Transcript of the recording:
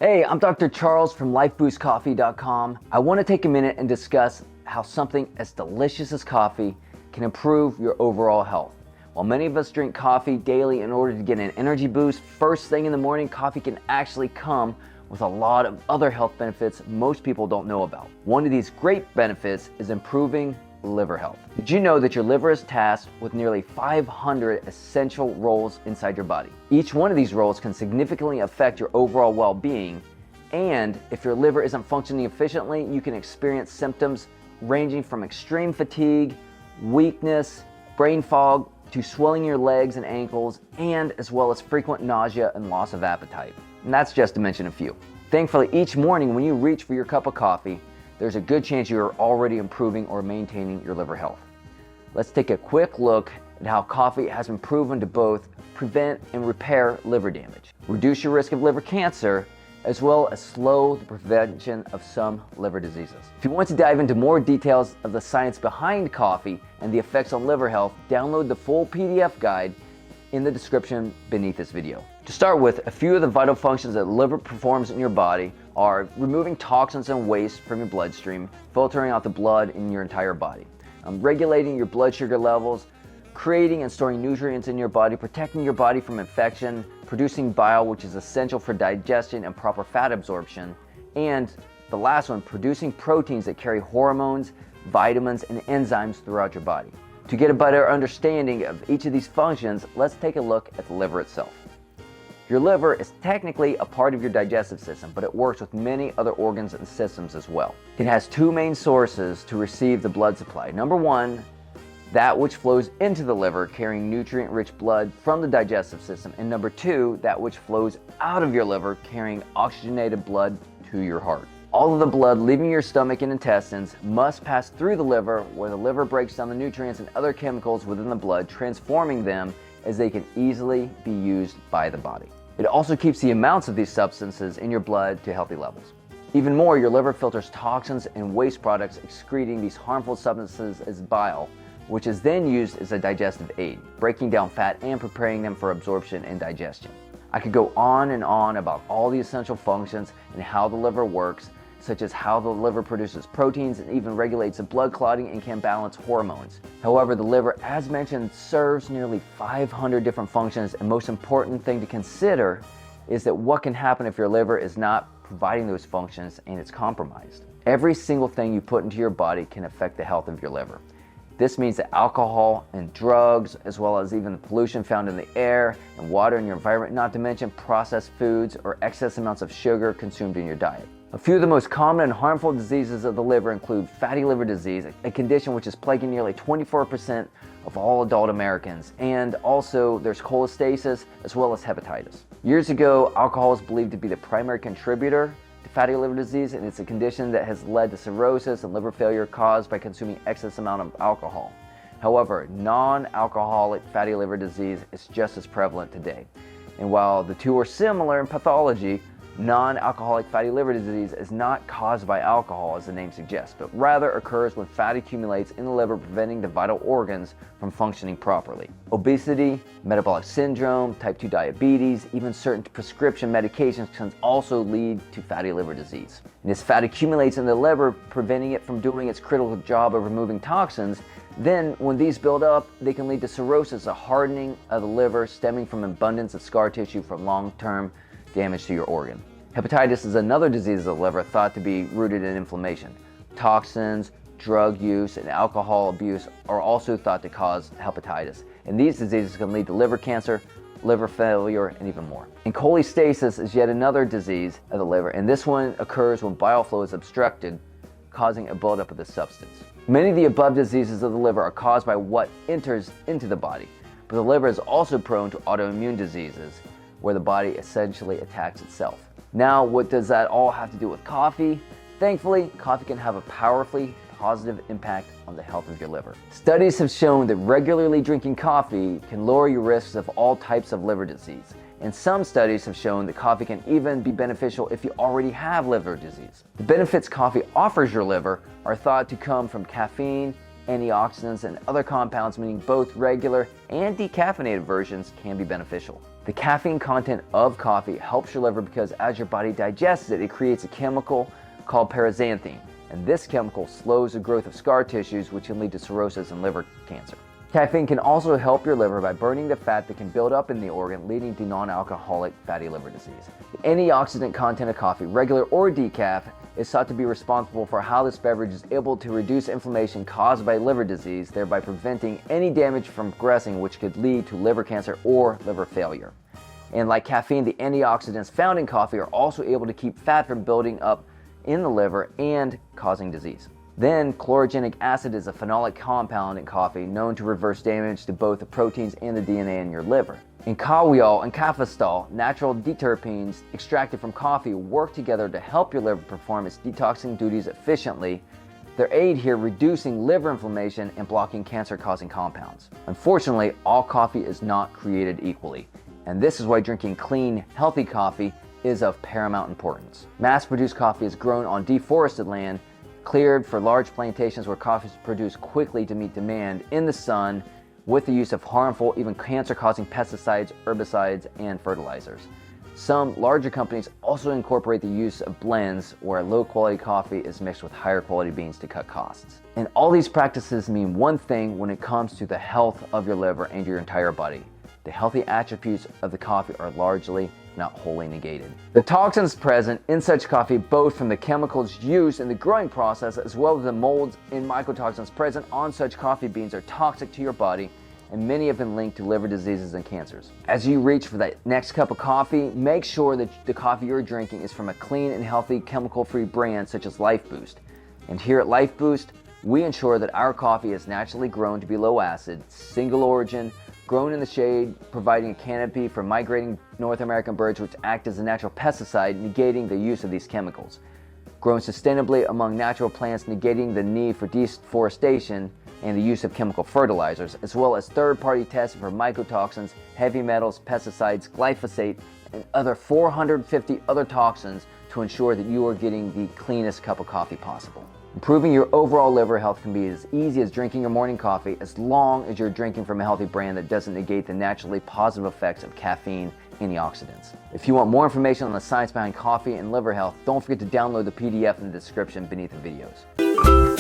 Hey, I'm Dr. Charles from LifeBoostCoffee.com. I want to take a minute and discuss how something as delicious as coffee can improve your overall health. While many of us drink coffee daily in order to get an energy boost, first thing in the morning, coffee can actually come with a lot of other health benefits most people don't know about. One of these great benefits is improving liver health. Did you know that your liver is tasked with nearly 500 essential roles inside your body? Each one of these roles can significantly affect your overall well-being, and if your liver isn't functioning efficiently, you can experience symptoms ranging from extreme fatigue, weakness, brain fog, to swelling your legs and ankles, and as well as frequent nausea and loss of appetite. And that's just to mention a few. Thankfully, each morning when you reach for your cup of coffee, there's a good chance you are already improving or maintaining your liver health. Let's take a quick look at how coffee has been proven to both prevent and repair liver damage, reduce your risk of liver cancer, as well as slow the prevention of some liver diseases. If you want to dive into more details of the science behind coffee and the effects on liver health, download the full PDF guide in the description beneath this video. To start with, a few of the vital functions that the liver performs in your body are removing toxins and waste from your bloodstream, filtering out the blood in your entire body, regulating your blood sugar levels, creating and storing nutrients in your body, protecting your body from infection, producing bile, which is essential for digestion and proper fat absorption, and the last one, producing proteins that carry hormones, vitamins, and enzymes throughout your body. To get a better understanding of each of these functions, let's take a look at the liver itself. Your liver is technically a part of your digestive system, but it works with many other organs and systems as well. It has two main sources to receive the blood supply. Number one, that which flows into the liver carrying nutrient-rich blood from the digestive system, and number two, that which flows out of your liver carrying oxygenated blood to your heart. All of the blood leaving your stomach and intestines must pass through the liver, where the liver breaks down the nutrients and other chemicals within the blood, transforming them as they can easily be used by the body. It also keeps the amounts of these substances in your blood to healthy levels. Even more, your liver filters toxins and waste products, excreting these harmful substances as bile, which is then used as a digestive aid, breaking down fat and preparing them for absorption and digestion. I could go on and on about all the essential functions and how the liver works, such as how the liver produces proteins and even regulates the blood clotting and can balance hormones. However, the liver, as mentioned, serves nearly 500 different functions, and most important thing to consider is that what can happen if your liver is not providing those functions and it's compromised. Every single thing you put into your body can affect the health of your liver. This means that alcohol and drugs, as well as even the pollution found in the air and water in your environment, not to mention processed foods or excess amounts of sugar consumed in your diet. A few of the most common and harmful diseases of the liver include fatty liver disease, a condition which is plaguing nearly 24% of all adult Americans, and also there's cholestasis as well as hepatitis. Years ago, alcohol was believed to be the primary contributor to fatty liver disease, and it's a condition that has led to cirrhosis and liver failure caused by consuming excess amount of alcohol. However, non-alcoholic fatty liver disease is just as prevalent today. And while the two are similar in pathology, non-alcoholic fatty liver disease is not caused by alcohol, as the name suggests, but rather occurs when fat accumulates in the liver, preventing the vital organs from functioning properly. Obesity, metabolic syndrome, type 2 diabetes, even certain prescription medications can also lead to fatty liver disease. And as fat accumulates in the liver, preventing it from doing its critical job of removing toxins, then when these build up, they can lead to cirrhosis, a hardening of the liver stemming from abundance of scar tissue from long-term damage to your organ. Hepatitis is another disease of the liver thought to be rooted in inflammation. Toxins, drug use, and alcohol abuse are also thought to cause hepatitis, and these diseases can lead to liver cancer, liver failure, and even more. And cholestasis is yet another disease of the liver, and this one occurs when bile flow is obstructed, causing a buildup of this substance. Many of the above diseases of the liver are caused by what enters into the body, but the liver is also prone to autoimmune diseases, where the body essentially attacks itself. Now, what does that all have to do with coffee? Thankfully, coffee can have a powerfully positive impact on the health of your liver. Studies have shown that regularly drinking coffee can lower your risks of all types of liver disease. And some studies have shown that coffee can even be beneficial if you already have liver disease. The benefits coffee offers your liver are thought to come from caffeine, antioxidants, and other compounds, meaning both regular and decaffeinated versions can be beneficial. The caffeine content of coffee helps your liver because as your body digests it, it creates a chemical called paraxanthine. And this chemical slows the growth of scar tissues, which can lead to cirrhosis and liver cancer. Caffeine can also help your liver by burning the fat that can build up in the organ, leading to non-alcoholic fatty liver disease. The antioxidant content of coffee, regular or decaf, is thought to be responsible for how this beverage is able to reduce inflammation caused by liver disease, thereby preventing any damage from progressing, which could lead to liver cancer or liver failure. And like caffeine, the antioxidants found in coffee are also able to keep fat from building up in the liver and causing disease. Then, chlorogenic acid is a phenolic compound in coffee known to reverse damage to both the proteins and the DNA in your liver. And kawiol and kafestol, natural deterpenes extracted from coffee, work together to help your liver perform its detoxing duties efficiently. Their aid here reducing liver inflammation and blocking cancer-causing compounds. Unfortunately, all coffee is not created equally, and this is why drinking clean, healthy coffee is of paramount importance. Mass-produced coffee is grown on deforested land, cleared for large plantations where coffee is produced quickly to meet demand in the sun with the use of harmful, even cancer-causing pesticides, herbicides, and fertilizers. Some larger companies also incorporate the use of blends where low-quality coffee is mixed with higher-quality beans to cut costs. And all these practices mean one thing when it comes to the health of your liver and your entire body. The healthy attributes of the coffee are largely not wholly negated. The toxins present in such coffee, both from the chemicals used in the growing process as well as the molds and mycotoxins present on such coffee beans, are toxic to your body, and many have been linked to liver diseases and cancers. As you reach for that next cup of coffee, make sure that the coffee you're drinking is from a clean and healthy chemical-free brand such as LifeBoost. And here at LifeBoost, we ensure that our coffee is naturally grown to be low acid, single origin, grown in the shade, providing a canopy for migrating North American birds which act as a natural pesticide, negating the use of these chemicals. Grown sustainably among natural plants, negating the need for deforestation and the use of chemical fertilizers, as well as third-party testing for mycotoxins, heavy metals, pesticides, glyphosate, and other 450 other toxins to ensure that you are getting the cleanest cup of coffee possible. Improving your overall liver health can be as easy as drinking your morning coffee, as long as you're drinking from a healthy brand that doesn't negate the naturally positive effects of caffeine antioxidants. If you want more information on the science behind coffee and liver health, don't forget to download the PDF in the description beneath the videos.